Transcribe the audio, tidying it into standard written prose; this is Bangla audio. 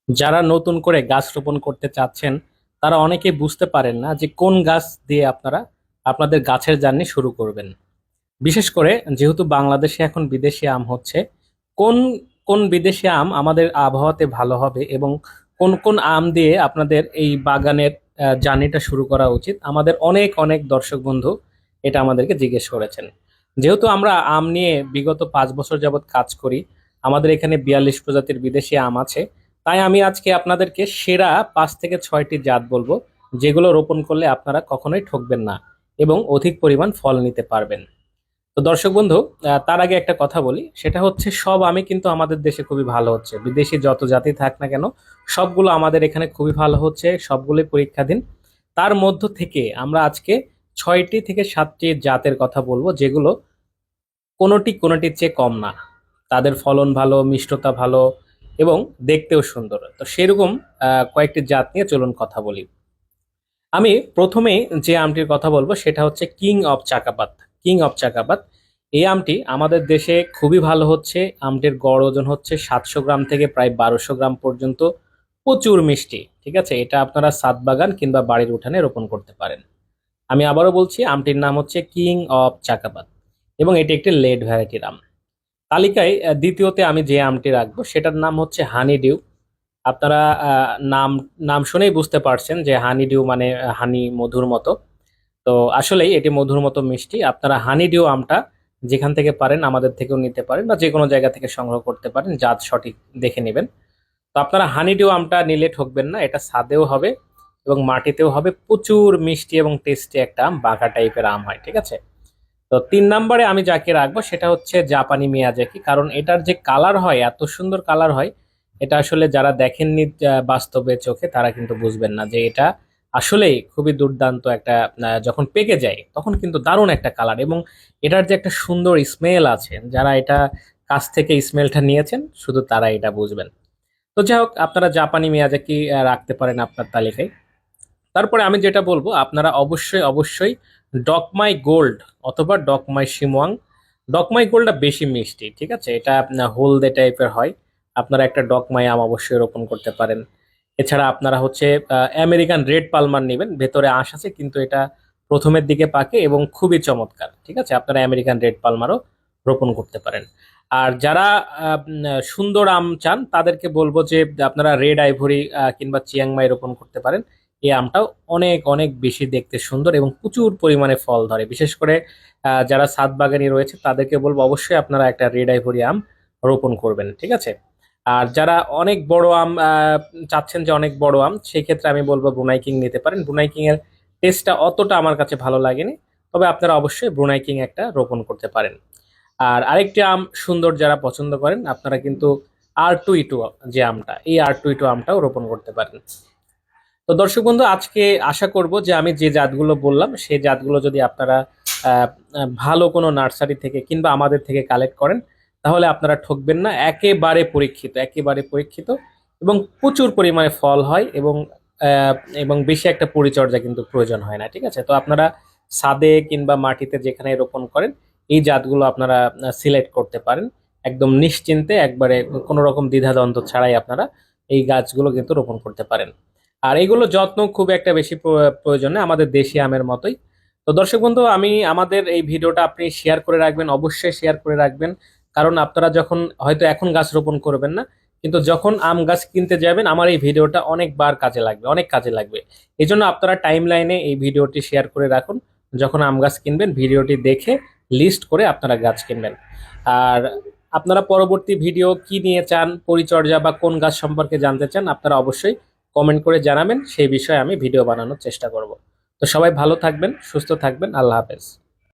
যারা নতুন করে গাছ রোপণ করতে চাচ্ছেন তারা অনেকেই বুঝতে পারেন না যে কোন গাছ দিয়ে আপনারা আপনাদের গাছের জার্নি শুরু করবেন। বিশেষ করে যেহেতু বাংলাদেশে এখন বিদেশি আম হচ্ছে, কোন কোন বিদেশি আম আমাদের আবহাওয়াতে ভালো হবে এবং কোন কোন আম দিয়ে আপনাদের এই বাগানের জার্নিটা শুরু করা উচিত, আমাদের অনেক অনেক দর্শক বন্ধু এটা আমাদেরকে জিজ্ঞেস করেছেন। যেহেতু আমরা আম নিয়ে বিগত 5 বছর যাবৎ কাজ করি, আমাদের এখানে 42 প্রজাতির বিদেশি আম আছে। তাই আমি আজকে আপনাদেরকে সেরা 5 থেকে 6টি জাত বলবো, যেগুলো রোপণ করলে আপনারা কখনোই ঠকবেন না এবং অধিক পরিমাণ ফল নিতে পারবেন। তো দর্শক বন্ধু, তার আগে একটা কথা বলি, সেটা হচ্ছে সব আমি কিন্তু আমাদের দেশে খুবই ভালো হচ্ছে, বিদেশি যত জাতি থাক না কেন সবগুলো আমাদের এখানে খুবই ভালো হচ্ছে, সবগুলোই পরীক্ষাধীন। তার মধ্য থেকে আমরা আজকে 6টি থেকে 7টি জাতের কথা বলবো, যেগুলো কোনোটির চেয়ে কম না। তাদের ফলন ভালো, মিষ্টতা ভালো এবং দেখতেও সুন্দর। তো সেরকম কয়েকটি জাত নিয়ে চলুন কথা বলি। আমি প্রথমেই যে আমটির কথা বলবো সেটা হচ্ছে কিং অফ চাকাপাত। কিং অফ চাকাপাত এই আমটি আমাদের দেশে খুবই ভালো হচ্ছে। আমটির গড় ওজন হচ্ছে 700 গ্রাম থেকে প্রায় 1200 গ্রাম পর্যন্ত। প্রচুর মিষ্টি, ঠিক আছে। এটা আপনারা ছাদ বাগান কিংবা বাড়ির উঠানে রোপণ করতে পারেন। আমি আবারও বলছি, আমটির নাম হচ্ছে কিং অফ চাকাপাত এবং এটি একটি লেট ভ্যারাইটির আম। তালিকায় দ্বিতীয়তে আমি যে আমটি রাখবো সেটার নাম হচ্ছে হানি ডিউ। আপনারা নাম নাম শুনেই বুঝতে পারছেন যে হানি ডিউ মানে হানি, মধুর মতো। তো আসলেই এটি মধুর মতো মিষ্টি। আপনারা হানি ডিউ আমটা যেখান থেকে পারেন আমাদের থেকেও নিতে পারেন বা যে কোনো জায়গা থেকে সংগ্রহ করতে পারেন, জাত সঠিক দেখে নেবেন। তো আপনারা হানি ডিউ আমটা নিলে ঠকবেন না, এটা ছাদেও হবে এবং মাটিতেও হবে। প্রচুর মিষ্টি এবং টেস্টি একটা আম, বাঘা টাইপের আম হয়, ঠিক আছে। তো 3 নম্বরে আমি যাকে রাখবো সেটা হচ্ছে জাপানি মিয়াজাকি, কারণ এটার যে কালার হয়, এত সুন্দর কালার হয়। এটা আসলে যারা দেখেননি বাস্তবে চোখে, তারা কিন্তু বুঝবেন না যে এটা আসলেই খুবই দুর্দান্ত একটা। যখন পেকে যায় তখন কিন্তু দারুণ একটা কালার এবং এটার যে একটা সুন্দর স্মেল আছে, যারা এটা কাছ থেকে স্মেলটা নিয়েছেন শুধু তারা এটা বুঝবেন। তো যাই হোক, আপনারা জাপানি মিয়াজাকি রাখতে পারেন আপনার তালিকায়। তারপরে আমি যেটা বলবো, আপনারা অবশ্যই অবশ্যই ডকমাই গোল্ড অথবা ডকমাই শিমওয়াং। ডকমাই গোল্ডটা বেশি মিষ্টি, ঠিক আছে। এটা আপনার হলদে টাইপের হয়। আপনারা একটা ডকমাই আম অবশ্যই রোপণ করতে পারেন। এছাড়া আপনারা হচ্ছে আমেরিকান রেড পালমার নেবেন, ভেতরে আঁশ আছে কিন্তু এটা প্রথমের দিকে পাকে এবং খুবই চমৎকার, ঠিক আছে। আপনারা আমেরিকান রেড পালমারও রোপণ করতে পারেন। আর যারা সুন্দর আম চান তাদেরকে বলবো যে আপনারা রেড আইভরি কিংবা চিয়াংমাই রোপণ করতে পারেন। এই আমটাও অনেক অনেক বেশি দেখতে সুন্দর এবং প্রচুর পরিমাণে ফল ধরে। বিশেষ করে যারা ছাদ বাগানি রয়েছে তাদেরকে বলবো অবশ্যই আপনারা একটা রেড আইভরি আম রোপণ করবেন, ঠিক আছে। আর যারা অনেক বড় আম চাচ্ছেন, যে অনেক বড় আম, সেই ক্ষেত্রে আমি বলবো ব্রুনাই কিং নিতে পারেন। ব্রুনাই কিং এর টেস্টটা অতটা আমার কাছে ভালো লাগেনি, তবে আপনারা অবশ্যই ব্রুনাই কিং একটা রোপণ করতে পারেন। আর আরেকটি আম সুন্দর যারা পছন্দ করেন, আপনারা কিন্তু R2E2 যে আমটা, এই R2E2 আমটাও রোপণ করতে পারেন। তো দর্শক বন্ধু, আজকে আশা করব যে আমি যে জাতগুলো বললাম সেই জাতগুলো যদি আপনারা ভালো কোনো নার্সারি থেকে কিংবা আমাদের থেকে কালেক্ট করেন, তাহলে আপনারা ঠকবেন না। একেবারে পরীক্ষিত, একেবারে পরীক্ষিত এবং প্রচুর পরিমাণে ফল হয় এবং আহ, এবং বেশি একটা পরিচর্যা কিন্তু প্রয়োজন হয় না, ঠিক আছে। তো আপনারা ছাদে কিংবা মাটিতে যেখানে রোপণ করেন, এই জাতগুলো আপনারা সিলেক্ট করতে পারেন একদম নিশ্চিন্তে, একবারে কোনো রকম দ্বিধাদ্বন্দ্ব ছাড়াই আপনারা এই গাছগুলো কিন্তু রোপণ করতে পারেন। আর এগুলো যত্ন খুব একটা বেশি প্রয়োজন নেই, আমাদের দেশি আমের মতোই। তো দর্শক বন্ধু, আমি আমাদের এই ভিডিওটা আপনি শেয়ার করে রাখবেন, অবশ্যই শেয়ার করে রাখবেন। কারণ আপনারা যখন হয়তো এখন গাছ রোপণ করবেন না, কিন্তু যখন আম গাছ কিনতে যাবেন আমার এই ভিডিওটা অনেকবার কাজে লাগবে, অনেক কাজে লাগবে। এই জন্য আপনারা টাইম লাইনে এই ভিডিওটি শেয়ার করে রাখুন। যখন আম গাছ কিনবেন ভিডিওটি দেখে লিস্ট করে আপনারা গাছ কিনবেন। আর আপনারা পরবর্তী ভিডিও কি নিয়ে চান, পরিচর্যা বা কোন গাছ সম্পর্কে জানতে চান, আপনারা অবশ্যই কমেন্ট করে জানাবেন, সেই বিষয়ে আমি ভিডিও বানানোর চেষ্টা করব। তো সবাই ভালো থাকবেন, সুস্থ থাকবেন, আল্লাহ হাফেজ।